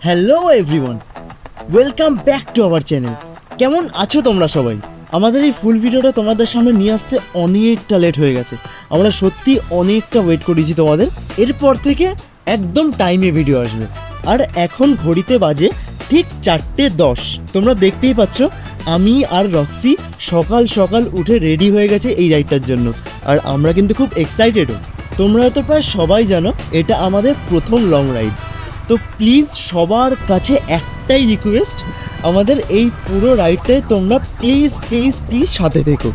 Hello everyone, welcome back to our channel. কেমন আছো তোমরা সবাই? আমাদের এই ফুল ভিডিওটা তোমাদের সামনে নিয়ে আসতে অনেকটা লেট হয়ে গেছে। আমরা সত্যি অনেকটা ওয়েট করেছি তোমাদের। এরপর থেকে একদম টাইমে ভিডিও আসবে। আর এখন ঘড়িতে বাজে ঠিক 4:10। তোমরা দেখতেই পাচ্ছ আমি আর রক্সি সকাল সকাল উঠে রেডি হয়ে গেছে এই রাইডটার জন্য। আর আমরা কিন্তু খুব এক্সাইটেডও। তোমরা তো প্রায় সবাই জানো এটা আমাদের প্রথম লং রাইড। তো প্লিজ সবার কাছে একটাই রিকোয়েস্ট, আমাদের এই পুরো রাইডটায় তোমরা প্লিজ প্লিজ প্লিজ সাথে থেকো।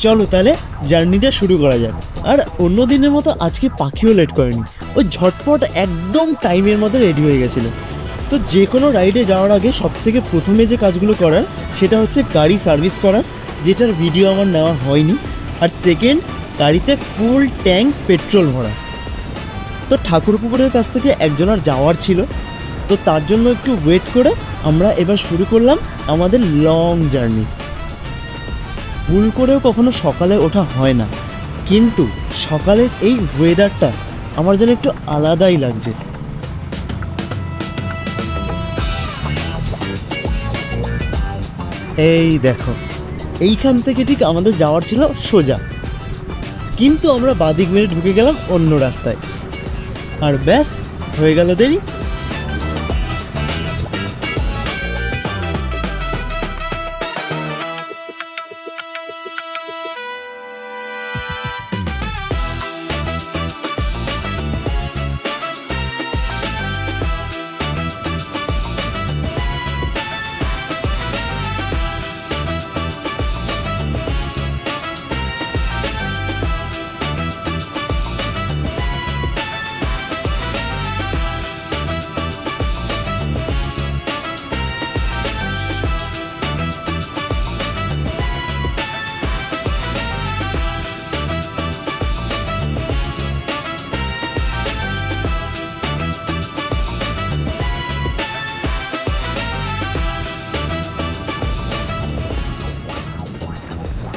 চলো তাহলে জার্নিটা শুরু করা যাক। আর অন্য দিনের মতো আজকে পাখিও লেট করেনি, ওই ঝটপট একদম টাইমের মতো রেডি হয়ে গেছিলো। তো যে কোনো রাইডে যাওয়ার আগে সবথেকে প্রথমে যে কাজগুলো করার সেটা হচ্ছে গাড়ি সার্ভিস করা, যেটার ভিডিও আমার নেওয়া হয়নি। আর সেকেন্ড, গাড়িতে ফুল ট্যাঙ্ক পেট্রোল ভরা। তো ঠাকুরপুকুরের কাছ থেকে একজনের যাওয়ার ছিল, তো তার জন্য একটু ওয়েট করে আমরা এবার শুরু করলাম আমাদের লং জার্নি। ভুল করেও কখনো সকালে ওঠা হয় না, কিন্তু সকালের এই ওয়েদারটা আমার যেন একটু আলাদাই লাগছে। এই দেখো, এইখান থেকে ঠিক আমাদের যাওয়ার ছিল সোজা, কিন্তু আমরা বাদিক মেরে ঢুকে গেলাম অন্য রাস্তায়। আর ব্যাস, হয়ে গেল দেরি।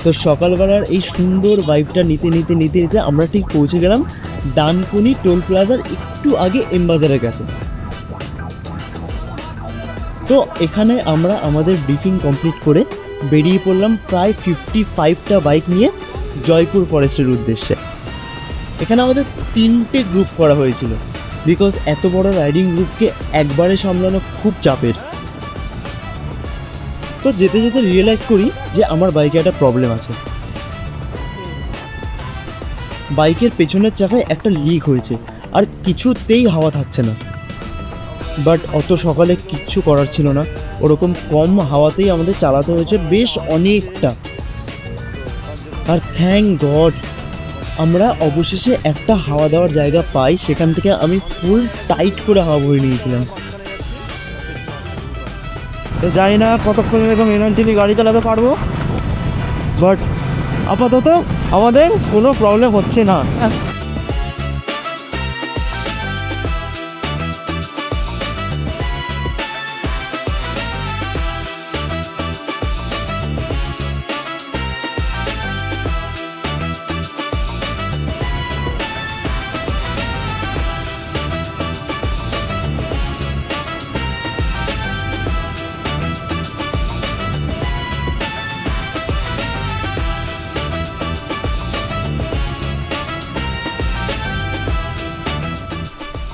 তো সকালবেলার এই সুন্দর ভাইবটা নিতে নিতে নিতে নিতে আমরা ঠিক পৌঁছে গেলাম ডানকুনি টোল প্লাজার একটু আগে এমবাজারের কাছে। তো এখানে আমরা আমাদের ব্রিফিং কমপ্লিট করে বেরিয়ে পড়লাম প্রায় 55টা বাইক নিয়ে জয়পুর ফরেস্টের উদ্দেশ্যে। এখানে আমাদের 3টে গ্রুপ করা হয়েছিল, বিকজ এত বড় রাইডিং গ্রুপকে একবারে সামলানো খুব চাপের। তো যেতে যেতে রিয়েলাইজ করি যে আমার বাইকে একটা প্রবলেম আছে। বাইকের পেছনের চাকায় একটা লিক হয়েছে, আর কিছুতেই হাওয়া থাকছে না। বাট অত সকালে কিচ্ছু করার ছিল না, ওরকম কম হাওয়াতেই আমাদের চালাতে হয়েছে বেশ অনেকটা। আর থ্যাংক গড আমরা অবশেষে একটা হাওয়া দেওয়ার জায়গা পাই। সেখান থেকে আমি ফুল টাইট করে হাওয়া বয়ে নিয়েছিলাম। জানি না কতক্ষণ এরকম এনার্জি গাড়ি চালাতে পারবো, বাট আপাতত আমাদের কোনো প্রবলেম হচ্ছে না।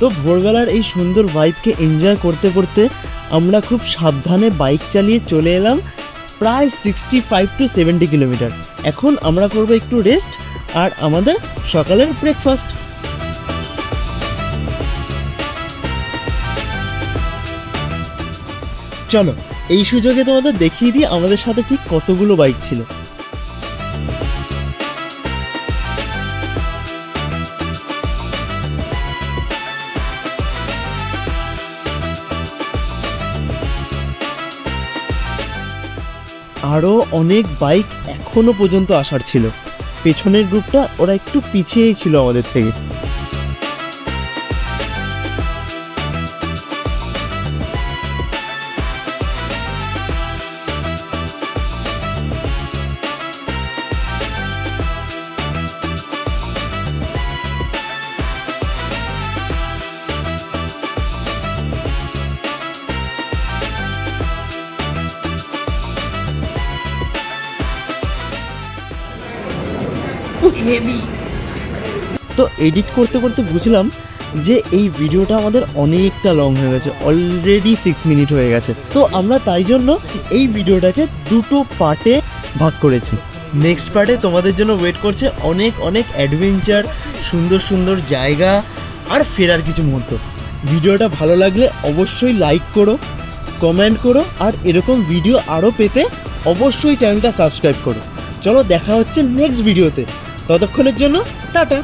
তো ভোরবেলার এই সুন্দর ভাইবকে এনজয় করতে করতে আমরা খুব সাবধানে বাইক চালিয়ে চলে এলাম প্রায় 65 to 70 কিলোমিটার। এখন আমরা করব একটু রেস্ট আর আমাদের সকালের ব্রেকফাস্ট। চলো এই সুযোগে তোমাদের দেখিয়ে দিই আমাদের সাথে ঠিক কতগুলো বাইক ছিল। আরও অনেক বাইক এখনো পর্যন্ত আসার ছিল। পেছনের গ্রুপটা ওরা একটু পিছিয়েই ছিল আমাদের থেকে। হেভি। তো এডিট করতে করতে বুঝলাম যে এই ভিডিওটা আমাদের অনেকটা লং হয়ে গেছে, অলরেডি 6 মিনিট হয়ে গেছে। তো আমরা তাই জন্য এই ভিডিওটাকে দুটো পার্টে ভাগ করেছি। নেক্সট পার্টে তোমাদের জন্য ওয়েট করছে অনেক অনেক অ্যাডভেঞ্চার, সুন্দর সুন্দর জায়গা আর ফেরার কিছু মুহূর্ত। ভিডিওটা ভালো লাগলে অবশ্যই লাইক করো, কমেন্ট করো, আর এরকম ভিডিও আরও পেতে অবশ্যই চ্যানেলটা সাবস্ক্রাইব করো। চলো দেখা হচ্ছে নেক্সট ভিডিওতে, ততক্ষণের জন্য টাটা।